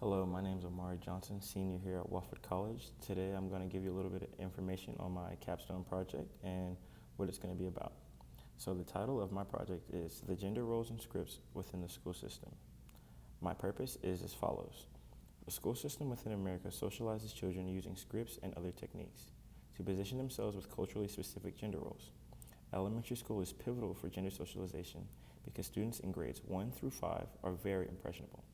Hello, my name is Omari Johnson, senior here at Wofford College. Today I'm going to give you a little bit of information on my Capstone project and what it's going to be about. So the title of my project is The Gender Roles and Scripts Within the School System. My purpose is as follows. The school system within America socializes children using scripts and other techniques to position themselves with culturally specific gender roles. Elementary school is pivotal for gender socialization because students in grades 1 through 5 are very impressionable.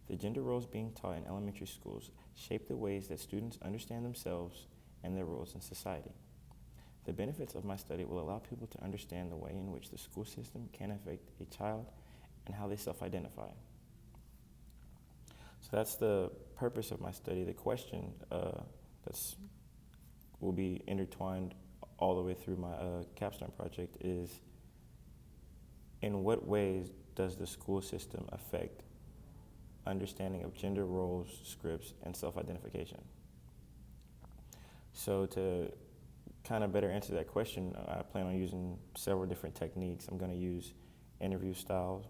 The gender roles being taught in elementary schools shape the ways that students understand themselves and their roles in society. The benefits of my study will allow people to understand the way in which the school system can affect a child and how they self-identify. So that's the purpose of my study. The question that's will be intertwined all the way through my capstone project is, in what ways does the school system affect understanding of gender roles, scripts, and self-identification? So to kind of better answer that question, I plan on using several different techniques. I'm going to use interview styles.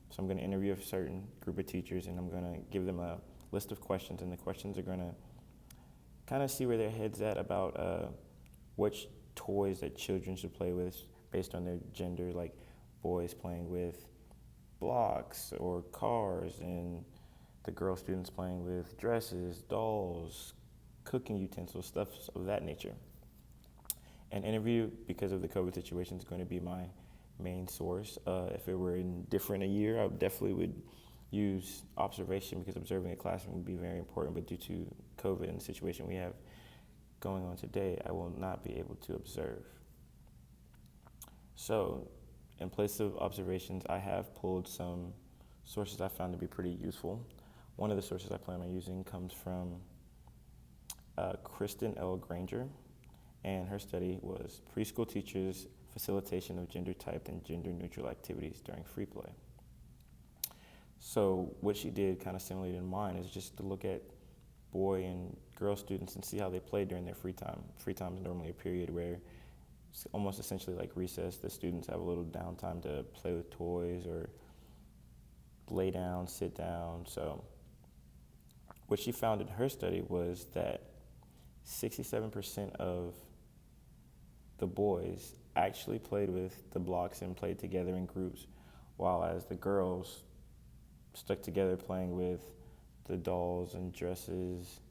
So I'm going to interview a certain group of teachers, and I'm going to give them a list of questions, and the questions are going to kind of see where their head's at about which toys that children should play with based on their gender, like boys playing with blocks or cars, and the girl students playing with dresses, dolls, cooking utensils, stuff of that nature. An interview, because of the COVID situation, is going to be my main source. If it were different a year, I definitely would use observation, because observing a classroom would be very important, but due to COVID and the situation we have going on today, I will not be able to observe. So in place of observations, I have pulled some sources I found to be pretty useful. One of the sources I plan on using comes from Kristen L. Granger, and her study was preschool teachers' facilitation of gender-typed and gender-neutral activities during free play. So what she did, kind of similar to mine, is just to look at boy and girl students and see how they play during their free time. Free time is normally a period where it's almost essentially like recess. The students have a little downtime to play with toys or lay down, sit down. So what she found in her study was that 67% of the boys actually played with the blocks and played together in groups, while as the girls stuck together playing with the dolls and dresses.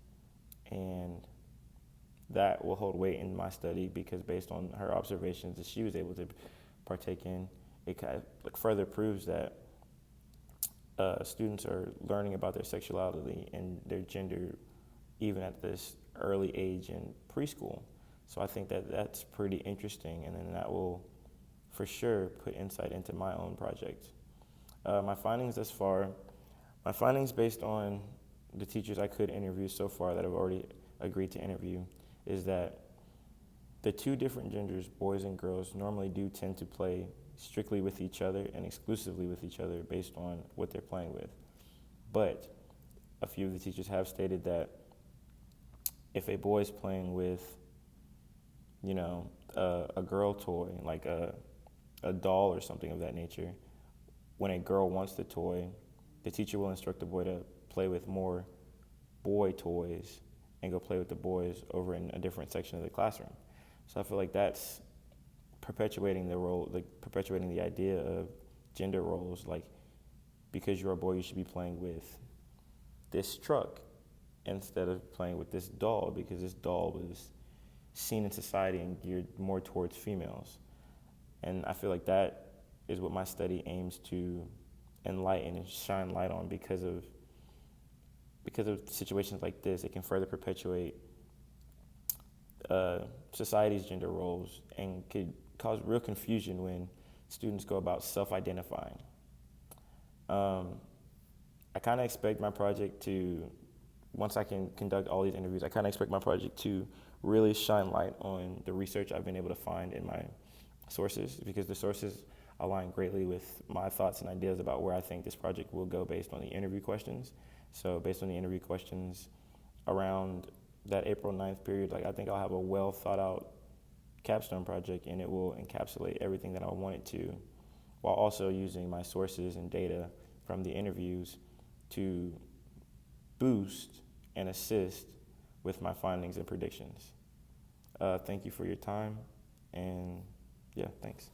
And that will hold weight in my study, because based on her observations that she was able to partake in, it kind of further proves that students are learning about their sexuality and their gender even at this early age in preschool. So I think that that's pretty interesting, and then that will for sure put insight into my own project. My findings thus far, my findings based on the teachers I could interview so far that I've already agreed to interview, is that the two different genders, boys and girls, normally do tend to play strictly with each other and exclusively with each other based on what they're playing with. But a few of the teachers have stated that if a boy is playing with, a girl toy, like a doll or something of that nature, when a girl wants the toy, the teacher will instruct the boy to play with more boy toys and go play with the boys over in a different section of the classroom. So I feel like that's perpetuating the role, like perpetuating the idea of gender roles, like because you're a boy, you should be playing with this truck instead of playing with this doll, because this doll was seen in society and geared more towards females. And I feel like that is what my study aims to enlighten and shine light on, because of situations like this. It can further perpetuate society's gender roles and could cause real confusion when students go about self-identifying. I kind of expect my project to, once I can conduct all these interviews, I kind of expect my project to really shine light on the research I've been able to find in my sources, because the sources align greatly with my thoughts and ideas about where I think this project will go based on the interview questions. So based on the interview questions around that April 9th period, I think I'll have a well thought out capstone project, and it will encapsulate everything that I want it to, while also using my sources and data from the interviews to boost and assist with my findings and predictions. Thank you for your time, and yeah, thanks.